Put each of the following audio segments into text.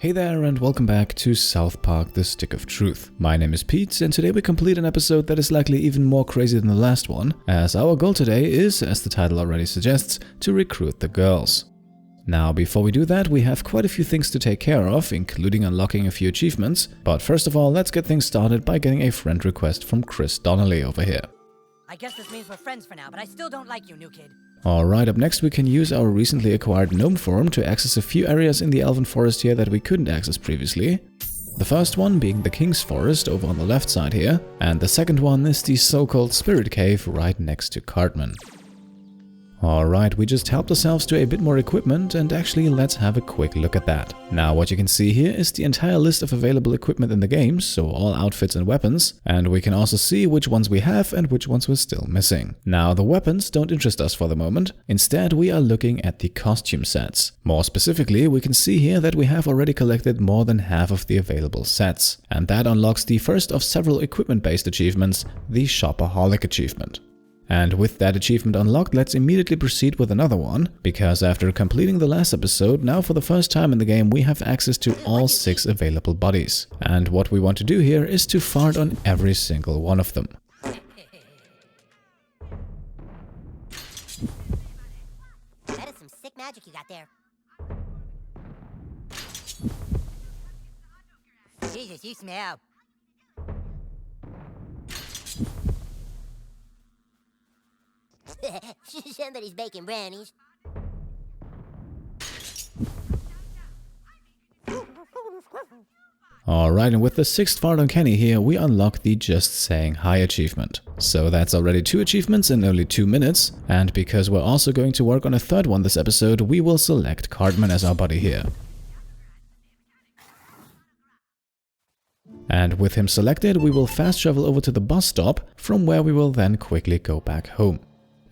Hey there and welcome back to South Park: The Stick of Truth. My name is Pete and today we complete an episode that is likely even more crazy than the last one, as our goal today is, as the title already suggests, to recruit the girls. Now before we do that, we have quite a few things to take care of, including unlocking a few achievements, but first of all let's get things started by getting a friend request from Chris Donnelly over here. I guess this means we're friends for now, but I still don't like you, new kid. Alright, up next we can use our recently acquired gnome form to access a few areas in the Elven Forest here that we couldn't access previously. The first one being the King's Forest over on the left side here, and the second one is the so-called Spirit Cave right next to Cartman. Alright, we just helped ourselves to a bit more equipment and actually let's have a quick look at that. Now what you can see here is the entire list of available equipment in the game, so all outfits and weapons, and we can also see which ones we have and which ones we're still missing. Now the weapons don't interest us for the moment, instead we are looking at the costume sets. More specifically, we can see here that we have already collected more than half of the available sets, and that unlocks the first of several equipment-based achievements, the Shopaholic Achievement. And with that achievement unlocked, let's immediately proceed with another one, because after completing the last episode, now for the first time in the game we have access to all 6 available bodies. And what we want to do here is to fart on every single one of them. That is some sick magic you got there. Jesus, you smell. Somebody's baking brownies. Alright, and with the 6th fart on Kenny here, we unlock the Just Saying Hi achievement. So that's already 2 achievements in only 2 minutes, and because we're also going to work on a third one this episode, we will select Cartman as our buddy here. And with him selected, we will fast travel over to the bus stop, from where we will then quickly go back home.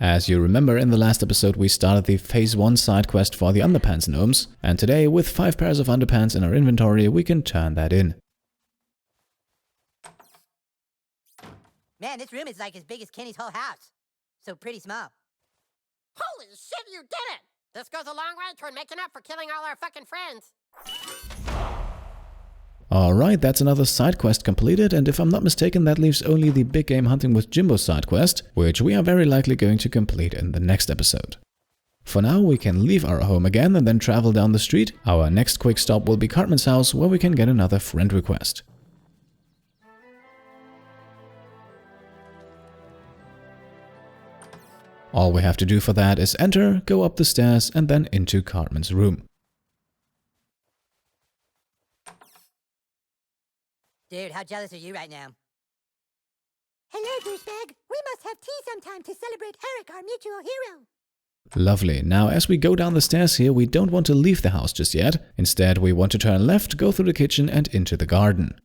As you remember, in the last episode we started the Phase 1 side quest for the Underpants Gnomes, and today, with 5 pairs of underpants in our inventory, we can turn that in. Man, this room is like as big as Kenny's whole house. So pretty small. Holy shit, you did it! This goes a long way toward making up for killing all our fucking friends. Alright, that's another side quest completed, and if I'm not mistaken that leaves only the Big Game Hunting with Jimbo side quest, which we are very likely going to complete in the next episode. For now we can leave our home again and then travel down the street. Our next quick stop will be Cartman's house, where we can get another friend request. All we have to do for that is enter, go up the stairs and then into Cartman's room. Dude, how jealous are you right now? Hello, douchebag. We must have tea sometime to celebrate Eric, our mutual hero. Lovely. Now as we go down the stairs here, we don't want to leave the house just yet. Instead, we want to turn left, go through the kitchen and into the garden.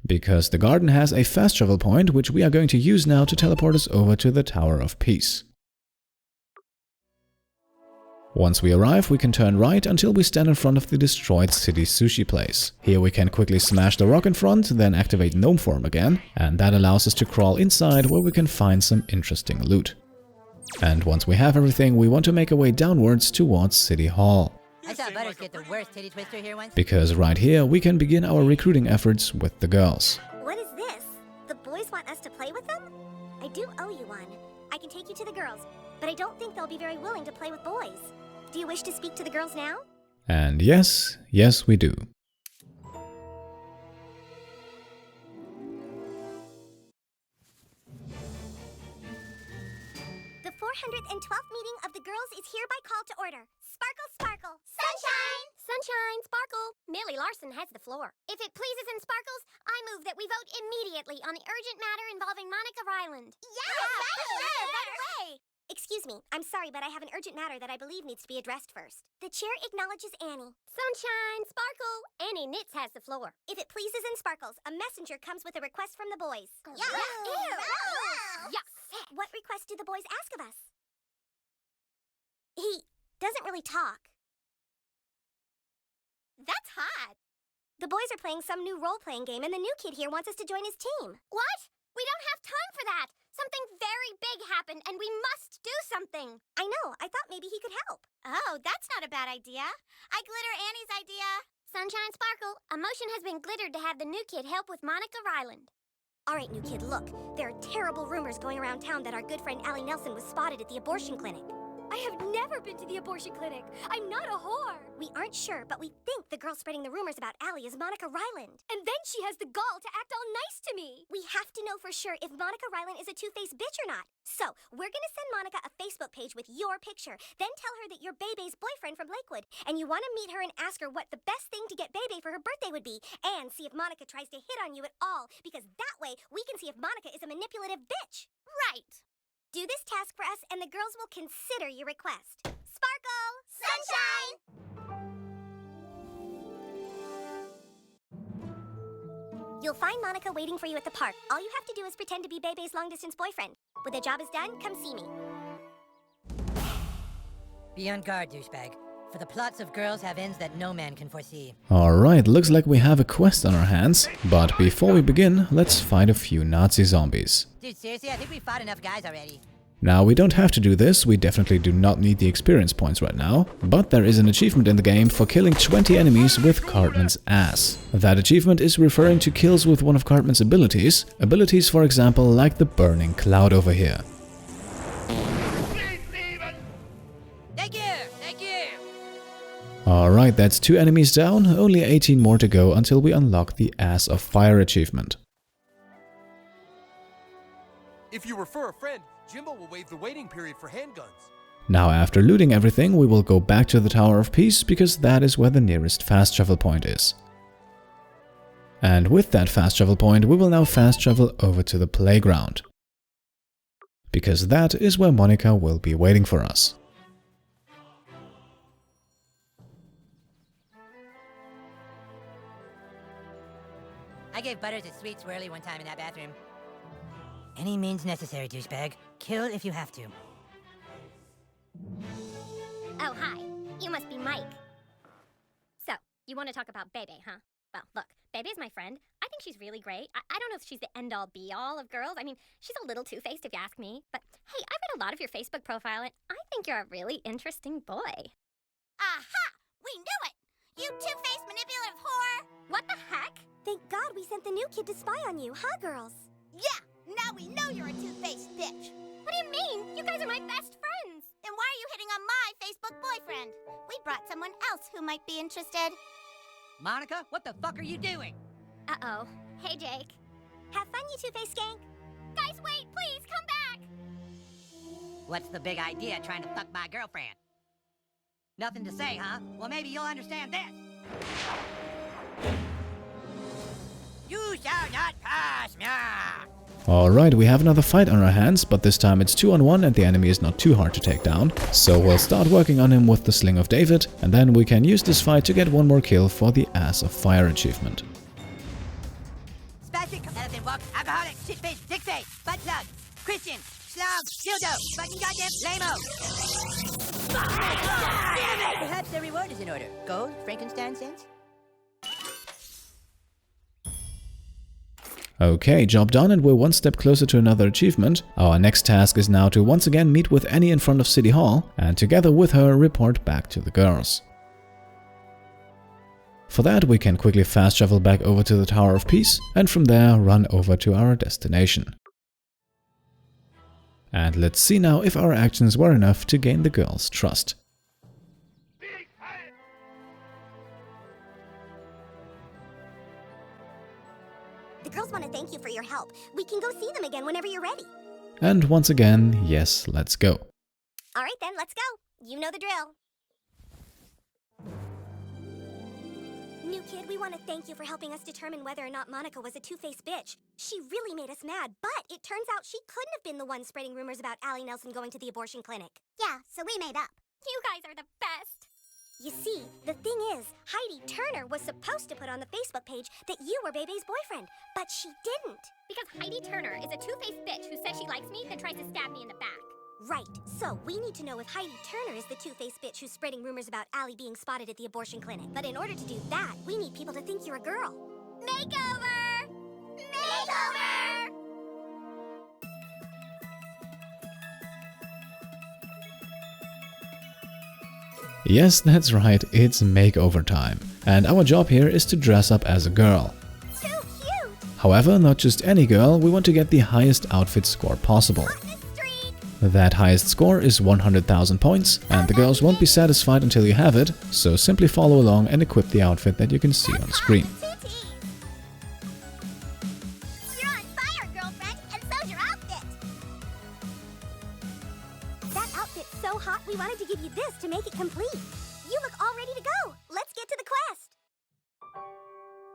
Because the garden has a fast travel point, which we are going to use now to teleport us over to the Tower of Peace. Once we arrive, we can turn right until we stand in front of the destroyed city sushi place. Here we can quickly smash the rock in front, then activate gnome form again, and that allows us to crawl inside where we can find some interesting loot. And once we have everything, we want to make our way downwards towards City Hall. I saw Butters get the worst titty twister here once. Because right here we can begin our recruiting efforts with the girls. What is this? The boys want us to play with them? I do owe you one. I can take you to the girls, but I don't think they'll be very willing to play with boys. Do you wish to speak to the girls now? And yes, we do. The 412th meeting of the girls is hereby called to order. Sparkle, sparkle. Sunshine! Sunshine, Sparkle. Millie Larson has the floor. If it pleases and sparkles, I move that we vote immediately on the urgent matter involving Monica Ryland. Right away! Excuse me, I'm sorry, but I have an urgent matter that I believe needs to be addressed first. The chair acknowledges Annie. Sunshine, Sparkle. Annie Nitz has the floor. If it pleases and sparkles, a messenger comes with a request from the boys. Yuck. What request do the boys ask of us? He doesn't really talk. That's hot. The boys are playing some new role-playing game, and the new kid here wants us to join his team. What? We don't have time for that. Something very big happened, and we must do something. I know. I thought maybe he could help. Oh, that's not a bad idea. I glitter Annie's idea. Sunshine Sparkle, a motion has been glittered to have the new kid help with Monica Ryland. All right, new kid, look. There are terrible rumors going around town that our good friend Allie Nelson was spotted at the abortion clinic. I have never been to the abortion clinic. I'm not a whore. We aren't sure, but we think the girl spreading the rumors about Allie is Monica Ryland. And then she has the gall to act all nice to me. We have to know for sure if Monica Ryland is a two-faced bitch or not. So, we're gonna send Monica a Facebook page with your picture. Then tell her that you're Bebe's boyfriend from Lakewood, and you want to meet her and ask her what the best thing to get Bebe for her birthday would be, and see if Monica tries to hit on you at all, because that way we can see if Monica is a manipulative bitch. Right. Do this task for us, and the girls will consider your request. Sparkle! Sunshine! You'll find Monica waiting for you at the park. All you have to do is pretend to be Bebe's long-distance boyfriend. When the job is done, come see me. Be on guard, douchebag. For the plots of girls have ends that no man can foresee. Alright, looks like we have a quest on our hands. But before we begin, let's fight a few Nazi zombies. Dude, seriously, I think we fought enough guys already. Now, we don't have to do this, we definitely do not need the experience points right now, but there is an achievement in the game for killing 20 enemies with Cartman's ass. That achievement is referring to kills with one of Cartman's abilities, for example like the burning cloud over here. Thank you! Thank you! Alright, that's 2 enemies down, only 18 more to go until we unlock the Ass of Fire achievement. If you refer a friend, Jimbo will waive the waiting period for handguns. Now, after looting everything, we will go back to the Tower of Peace because that is where the nearest fast travel point is. And with that fast travel point, we will now fast travel over to the playground, because that is where Monica will be waiting for us. I gave Butters a sweet swirly one time in that bathroom. Any means necessary, douchebag. Kill if you have to. Oh, hi. You must be Mike. So, you want to talk about Bebe, huh? Well, look, Bebe's my friend. I think she's really great. I don't know if she's the end-all be-all of girls. I mean, she's a little two-faced if you ask me. But, hey, I read a lot of your Facebook profile, and I think you're a really interesting boy. Aha! We knew it! You two-faced manipulative whore! What the heck? Thank God we sent the new kid to spy on you, huh, girls? Yeah, now we know you're a two-faced bitch. What do you mean? You guys are my best friends. Then why are you hitting on my Facebook boyfriend? We brought someone else who might be interested. Monica, what the fuck are you doing? Uh-oh. Hey, Jake. Have fun, you two-faced skank. Guys, wait, please, come back. What's the big idea trying to fuck my girlfriend? Nothing to say, huh? Well, maybe you'll understand this. You shall not pass me! Alright, we have another fight on our hands, but this time it's 2-on-1 and the enemy is not too hard to take down. So we'll start working on him with the Sling of David, and then we can use this fight to get one more kill for the Ass of Fire achievement. Spastic, elephant walk, alcoholic, shitface, dickface, butt plug, Christian, slob, dildo, fucking goddamn lame-o! Perhaps the reward is in order. Gold, Frankenstein cents? Okay, job done, and we're one step closer to another achievement. Our next task is now to once again meet with Annie in front of City Hall, and together with her report back to the girls. For that, we can quickly fast travel back over to the Tower of Peace, and from there run over to our destination. And let's see now if our actions were enough to gain the girls' trust. The girls want to thank you for your help. We can go see them again whenever you're ready. And once again, yes, let's go. All right then, let's go. You know the drill. New kid, we want to thank you for helping us determine whether or not Monica was a two-faced bitch. She really made us mad, but it turns out she couldn't have been the one spreading rumors about Allie Nelson going to the abortion clinic. Yeah, so we made up. You guys are the best. You see, the thing is, Heidi Turner was supposed to put on the Facebook page that you were Bebe's boyfriend, but she didn't. Because Heidi Turner is a two-faced bitch who says she likes me, then tries to stab me in the back. Right, so we need to know if Heidi Turner is the two-faced bitch who's spreading rumors about Allie being spotted at the abortion clinic. But in order to do that, we need people to think you're a girl. Makeover! Makeover! Yes, that's right, it's makeover time. And our job here is to dress up as a girl. Too cute! However, not just any girl, we want to get the highest outfit score possible. Hotness streak! That highest score is 100,000 points, and the girls won't be satisfied until you have it, so simply follow along and equip the outfit that you can see on screen. You're on fire, girlfriend, and so's your outfit! That outfit's so hot, we wanted to give you this to make it complete. You look all ready to go. Let's get to the quest.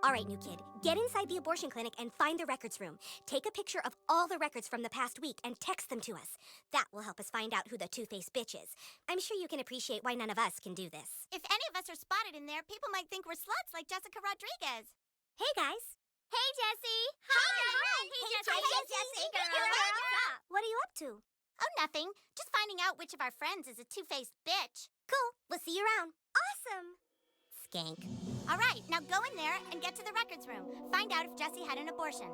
All right, new kid, get inside the abortion clinic and find the records room. Take a picture of all the records from the past week and text them to us. That will help us find out who the two-faced bitch is. I'm sure you can appreciate why none of us can do this. If any of us are spotted in there, people might think we're sluts like Jessica Rodriguez. Hey, guys. Hey, Jessie. Hi. Hey, Jessie. Hey, Jessie. Girl. What are you up to? Oh, nothing. Just finding out which of our friends is a two-faced bitch. Cool. We'll see you around. Awesome. Skank. All right, now go in there and get to the records room. Find out if Jessie had an abortion.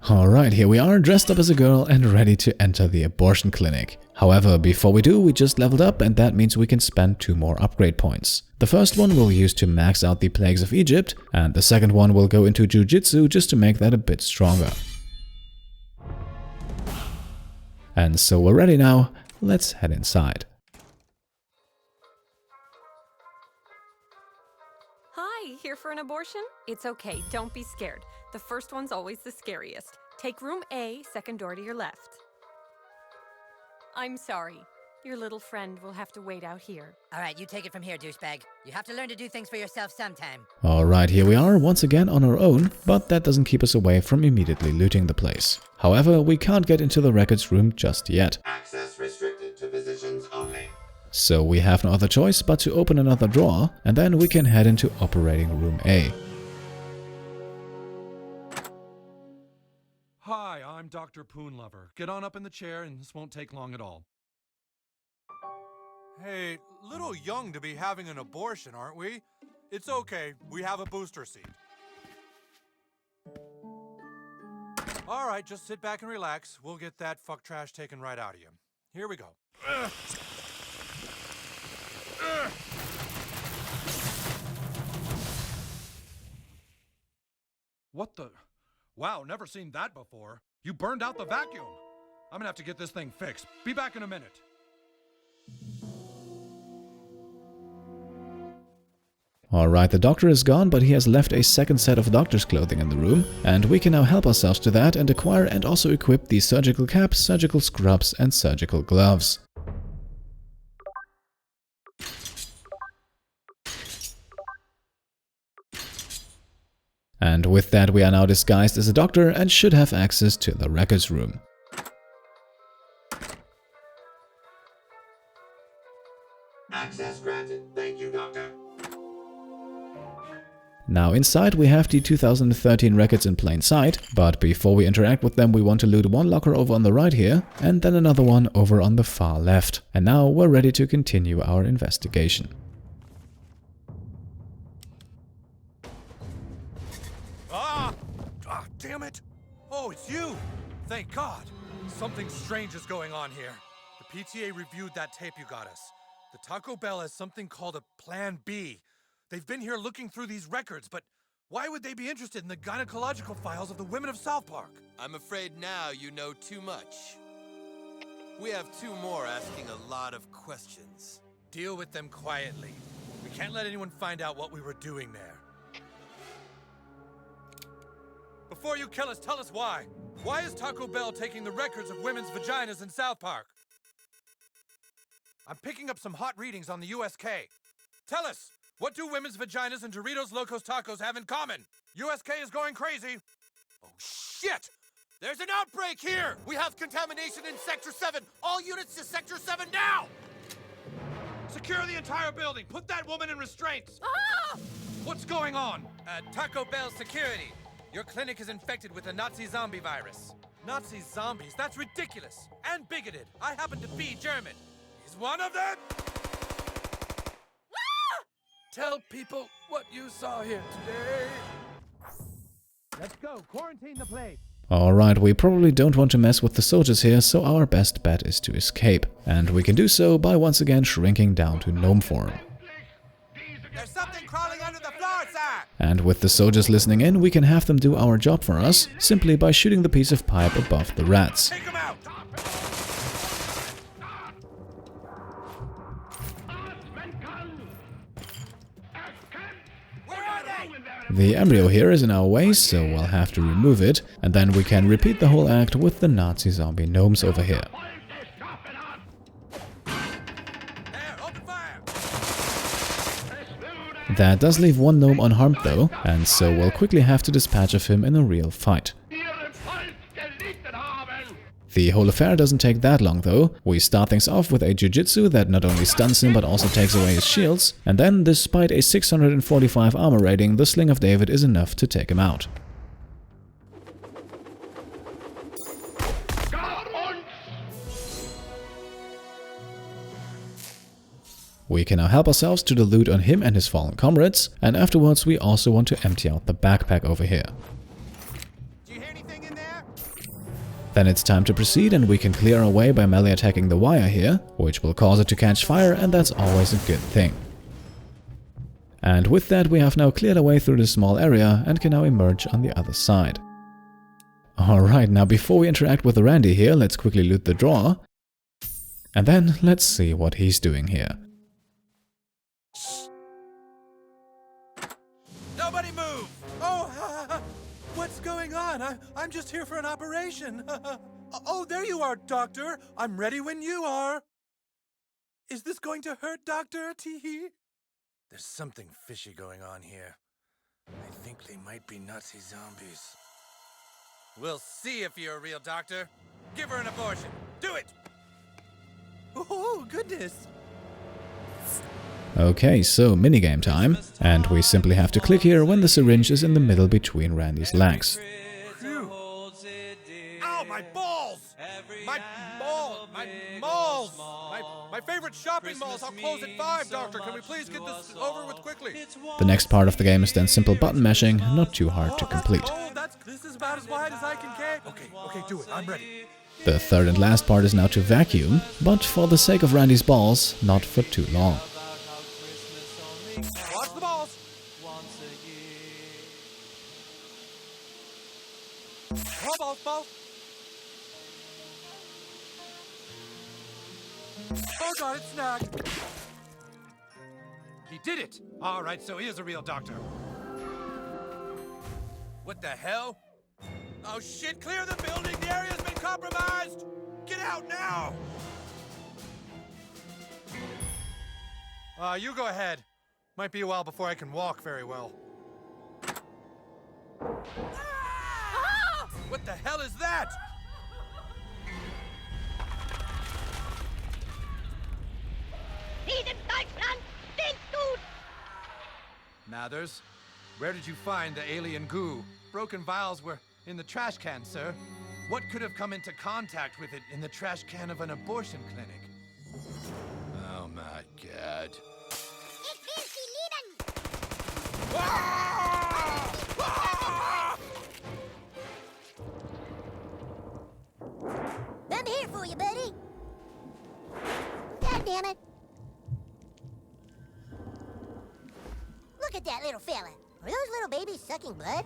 Alright, here we are, dressed up as a girl and ready to enter the abortion clinic. However, before we do, we just leveled up, and that means we can spend 2 more upgrade points. The first one we'll use to max out the Plagues of Egypt, and the second one will go into Jiu-Jitsu just to make that a bit stronger. And so we're ready now, let's head inside. Hi, here for an abortion? It's okay, don't be scared. The first one's always the scariest. Take room A, second door to your left. I'm sorry. Your little friend will have to wait out here. All right, you take it from here, douchebag. You have to learn to do things for yourself sometime. Alright, here we are, once again on our own, but that doesn't keep us away from immediately looting the place. However, we can't get into the records room just yet. Access restricted to physicians only. So we have no other choice but to open another drawer, and then we can head into operating room A. Hi, I'm Dr. Poonlover. Get on up in the chair and this won't take long at all. Hey, little young to be having an abortion, aren't we? It's okay, we have a booster seat. All right, just sit back and relax. We'll get that fuck trash taken right out of you. Here we go. What the? Wow, never seen that before. You burned out the vacuum. I'm gonna have to get this thing fixed. Be back in a minute. Alright, the doctor is gone, but he has left a second set of doctor's clothing in the room, and we can now help ourselves to that and acquire and also equip the surgical cap, surgical scrubs, and surgical gloves. And with that, we are now disguised as a doctor and should have access to the records room. Access granted. Thank you, Doctor. Now inside we have the 2013 records in plain sight, but before we interact with them we want to loot one locker over on the right here, and then another one over on the far left. And now we're ready to continue our investigation. Damn it! Oh, it's you! Thank God! Something strange is going on here. The PTA reviewed that tape you got us. The Taco Bell has something called a Plan B. They've been here looking through these records, but why would they be interested in the gynecological files of the women of South Park? I'm afraid now you know too much. We have 2 more asking a lot of questions. Deal with them quietly. We can't let anyone find out what we were doing there. Before you kill us, tell us why. Why is Taco Bell taking the records of women's vaginas in South Park? I'm picking up some hot readings on the USK. Tell us, what do women's vaginas and Doritos Locos Tacos have in common? USK is going crazy. Oh, shit! There's an outbreak here! We have contamination in Sector 7! All units to Sector 7 now! Secure the entire building! Put that woman in restraints! Ah! What's going on? Taco Bell security. Your clinic is infected with the Nazi zombie virus. Nazi zombies? That's ridiculous! And bigoted! I happen to be German. He's one of them! Ah! Tell people what you saw here today. Let's go. Quarantine the place. Alright, we probably don't want to mess with the soldiers here, so our best bet is to escape. And we can do so by once again shrinking down to gnome form. There's something crawling under the floor, sir! And with the soldiers listening in, we can have them do our job for us, simply by shooting the piece of pipe above the rats. Take 'em out! Where are they? The embryo here is in our way, so we'll have to remove it, and then we can repeat the whole act with the Nazi zombie gnomes over here. There, open fire! That does leave one gnome unharmed though, and so we'll quickly have to dispatch of him in a real fight. The whole affair doesn't take that long though. We start things off with a jujitsu that not only stuns him but also takes away his shields, and then, despite a 645 armor rating, the Sling of David is enough to take him out. We can now help ourselves to the loot on him and his fallen comrades, and afterwards we also want to empty out the backpack over here. Do you hear anything in there? Then it's time to proceed, and we can clear our way by melee attacking the wire here, which will cause it to catch fire, and that's always a good thing. And with that, we have now cleared our way through this small area and can now emerge on the other side. Alright, now before we interact with the Randy here, let's quickly loot the drawer. And then let's see what he's doing here. Nobody move! Oh, what's going on? I'm just here for an operation. Oh, there you are, Doctor. I'm ready when you are. Is this going to hurt, Doctor? Teehee? There's something fishy going on here. I think they might be Nazi zombies. We'll see if you're a real doctor. Give her an abortion. Do it! Oh, goodness. Okay, so minigame time, and we simply have to click here when the syringe is in the middle between Randy's legs. Phew. Ow, my balls! My balls! My malls! My favorite shopping malls! I'll close at 5, Doctor. Can we please get this over with quickly? The next part of the game is then simple button mashing, not too hard to complete. This is about as wide as I can get. Okay, do it. I'm ready. The third and last part is now to vacuum, but for the sake of Randy's balls, not for too long. Watch the balls. Balls. Oh God, it's snagged. He did it. All right, so he is a real doctor. What the hell? Oh shit, clear the building. The area's been compromised. Get out now. You go ahead. Might be a while before I can walk very well. Ah! What the hell is that? Mathers, where did you find the alien goo? Broken vials were in the trash can, sir. What could have come into contact with it in the trash can of an abortion clinic? Oh my God. Ah! Ah! I'm here for you, buddy. God damn it. Look at that little fella. Are those little babies sucking blood?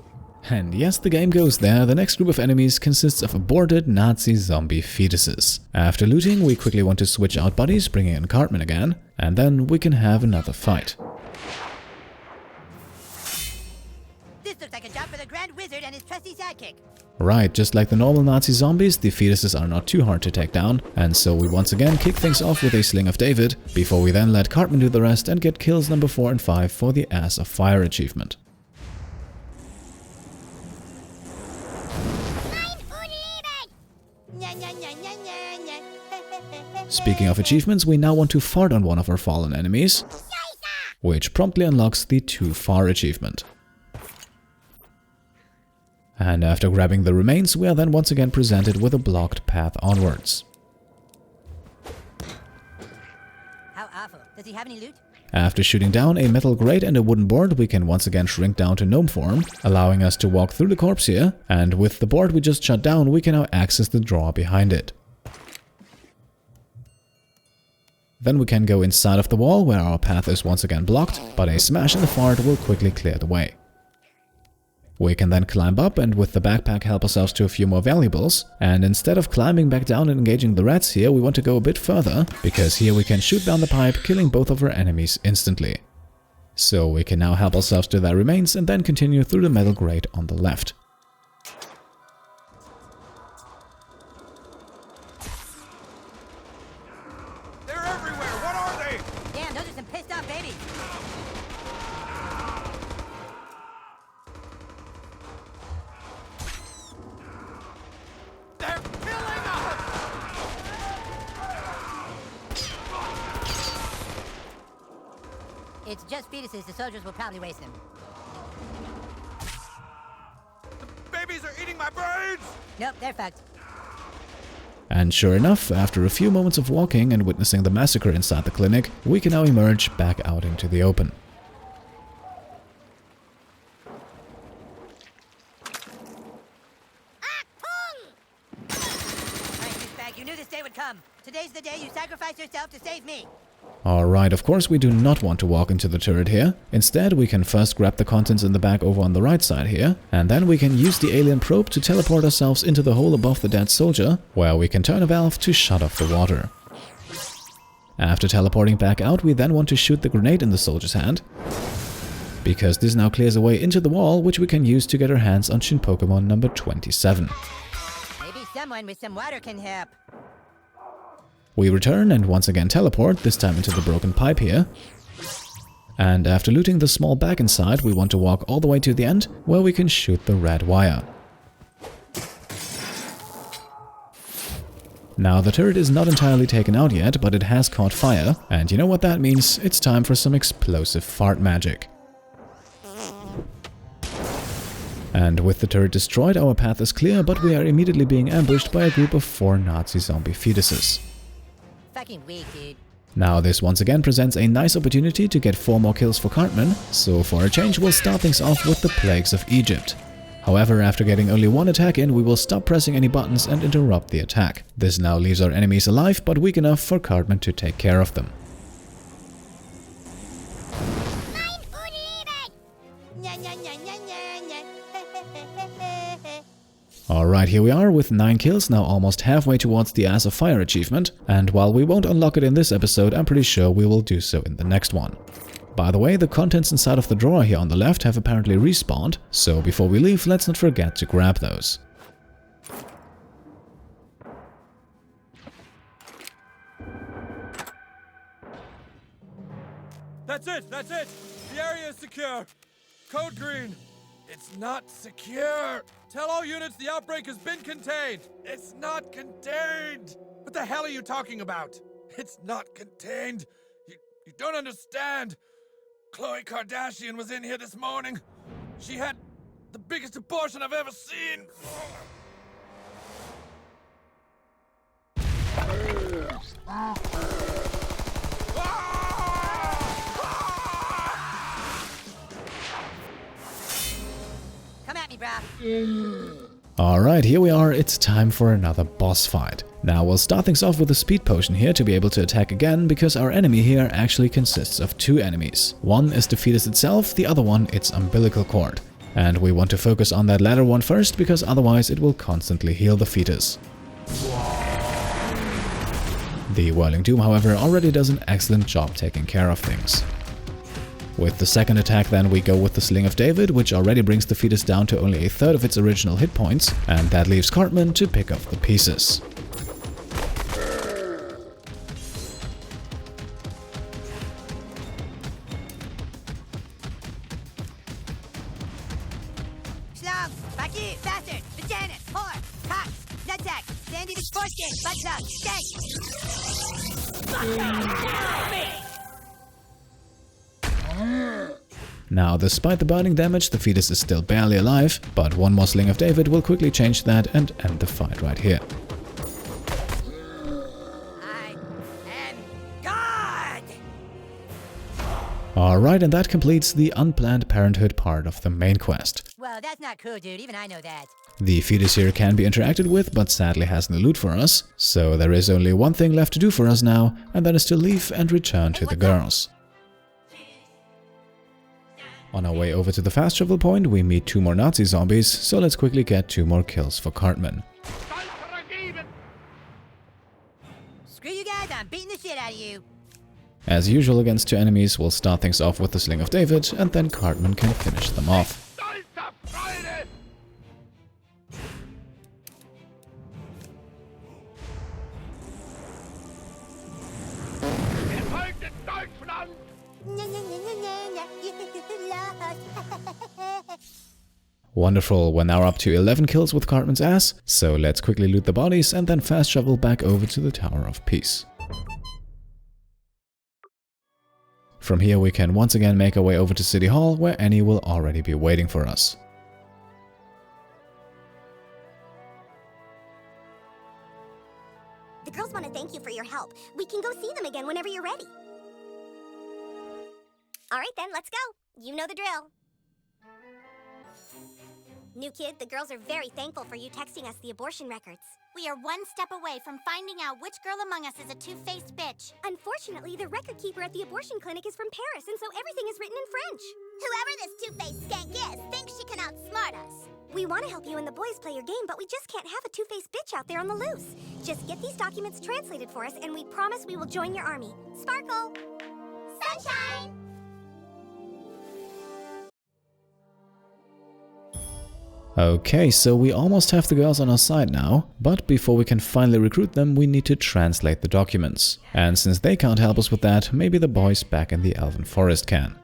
And yes, the game goes there. The next group of enemies consists of aborted Nazi zombie fetuses. After looting, we quickly want to switch out bodies, bringing in Cartman again, and then we can have another fight. This looks like a job for the Grand Wizard and his trusty sidekick. Right, just like the normal Nazi zombies, the fetuses are not too hard to take down, and so we once again kick things off with a Sling of David, before we then let Cartman do the rest and get kills number 4 and 5 for the Ass of Fire achievement. Speaking of achievements, we now want to fart on one of our fallen enemies, which promptly unlocks the Too Far achievement. And after grabbing the remains, we are then once again presented with a blocked path onwards. How awful. Does he have any loot? After shooting down a metal grate and a wooden board, we can once again shrink down to gnome form, allowing us to walk through the corpse here, and with the board we just shut down, we can now access the drawer behind it. Then we can go inside of the wall, where our path is once again blocked, but a smash in the fart will quickly clear the way. We can then climb up and with the backpack help ourselves to a few more valuables, and instead of climbing back down and engaging the rats here, we want to go a bit further, because here we can shoot down the pipe, killing both of our enemies instantly. So we can now help ourselves to their remains and then continue through the metal grate on the left. They're everywhere! What are they? Damn, those are some pissed off babies. They're killing us! It's just fetuses. The soldiers will probably waste them. The babies are eating my brains! Nope, they're fucked. And sure enough, after a few moments of walking and witnessing the massacre inside the clinic, we can now emerge back out into the open. Alright, douchebag, you knew this day would come. Today's the day you sacrifice yourself to save me. Alright, of course we do not want to walk into the turret here. Instead, we can first grab the contents in the bag over on the right side here, and then we can use the alien probe to teleport ourselves into the hole above the dead soldier, where we can turn a valve to shut off the water. After teleporting back out, we then want to shoot the grenade in the soldier's hand, because this now clears a way into the wall, which we can use to get our hands on Shin Pokemon number 27. Maybe someone with some water can help. We return and once again teleport, this time into the broken pipe here. And after looting the small bag inside, we want to walk all the way to the end, where we can shoot the red wire. Now the turret is not entirely taken out yet, but it has caught fire, and you know what that means? It's time for some explosive fart magic. And with the turret destroyed, our path is clear, but we are immediately being ambushed by a group of 4 Nazi zombie fetuses. Fucking weak, dude. Now this once again presents a nice opportunity to get 4 more kills for Cartman, so for a change we'll start things off with the Plagues of Egypt. However, after getting only 1 attack in, we will stop pressing any buttons and interrupt the attack. This now leaves our enemies alive, but weak enough for Cartman to take care of them. Alright, here we are with 9 kills, now almost halfway towards the Ass of Fire achievement, and while we won't unlock it in this episode, I'm pretty sure we will do so in the next one. By the way, the contents inside of the drawer here on the left have apparently respawned, so before we leave, let's not forget to grab those. That's it! That's it! The area is secure! Code green! It's not secure! Tell all units the outbreak has been contained! It's not contained! What the hell are you talking about? It's not contained! You don't understand! Khloe Kardashian was in here this morning. She had the biggest abortion I've ever seen! Come at me, brah. Alright, here we are, it's time for another boss fight. Now we'll start things off with a speed potion here to be able to attack again, because our enemy here actually consists of 2 enemies. One is the fetus itself, the other one its umbilical cord. And we want to focus on that latter one first, because otherwise it will constantly heal the fetus. The Whirling Doom, however, already does an excellent job taking care of things. With the second attack then we go with the Sling of David, which already brings the fetus down to only a third of its original hit points, and that leaves Cartman to pick up the pieces. Schlong, Baki, bastard, vagina, whore, cock, nutsack, sandy the foreskin, butt skank. Now, despite the burning damage, the fetus is still barely alive, but one more Sling of David will quickly change that and end the fight right here. I am God! Alright, and that completes the Unplanned Parenthood part of the main quest. Well, that's not cool, dude. Even I know that. The fetus here can be interacted with, but sadly has no loot for us, so there is only one thing left to do for us now, and that is to leave and return to the girls. On our way over to the fast travel point, we meet 2 more Nazi zombies, so let's quickly get 2 more kills for Cartman. Screw you guys, I'm beating the shit out of you. As usual against 2 enemies, we'll start things off with the Sling of David, and then Cartman can finish them off. Wonderful, we're now up to 11 kills with Cartman's ass, so let's quickly loot the bodies and then fast travel back over to the Tower of Peace. From here we can once again make our way over to City Hall, where Annie will already be waiting for us. The girls want to thank you for your help. We can go see them again whenever you're ready. All right then, let's go. You know the drill. New kid, the girls are very thankful for you texting us the abortion records. We are one step away from finding out which girl among us is a two-faced bitch. Unfortunately, the record keeper at the abortion clinic is from Paris, and so everything is written in French. Whoever this two-faced skank is thinks she can outsmart us. We want to help you and the boys play your game, but we just can't have a two-faced bitch out there on the loose. Just get these documents translated for us, and we promise we will join your army. Sparkle! Sunshine! Okay, so we almost have the girls on our side now, but before we can finally recruit them, we need to translate the documents. And since they can't help us with that, maybe the boys back in the Elven Forest can.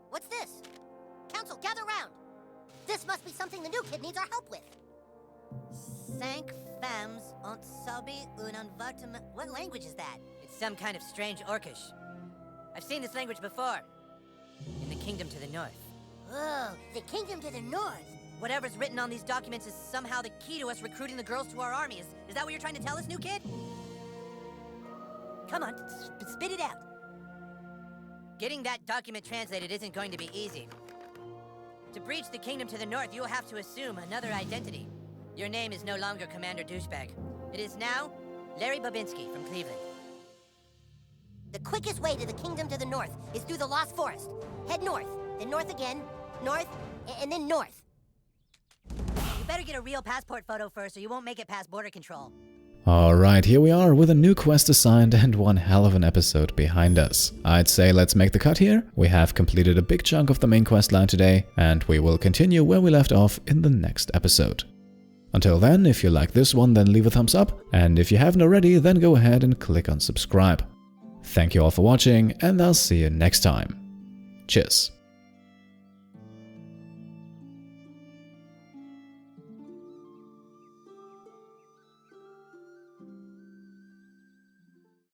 What's this? Council, gather round! This must be something the new kid needs our help with. Cinq femmes ont subi un envartement. What language is that? It's some kind of strange Orcish. I've seen this language before. In the kingdom to the north. Oh, the kingdom to the north. Whatever's written on these documents is somehow the key to us recruiting the girls to our army. Is that what you're trying to tell us, new kid? Come on, spit it out. Getting that document translated isn't going to be easy. To breach the kingdom to the north, you'll have to assume another identity. Your name is no longer Commander Douchebag. It is now Larry Babinski from Cleveland. The quickest way to the kingdom to the north is through the Lost Forest. Head north, then north again, north, and then north. You better get a real passport photo first or you won't make it past border control. Alright, here we are with a new quest assigned and one hell of an episode behind us. I'd say let's make the cut here. We have completed a big chunk of the main quest line today, and we will continue where we left off in the next episode. Until then, if you like this one, then leave a thumbs up, and if you haven't already, then go ahead and click on subscribe. Thank you all for watching, and I'll see you next time. Cheers.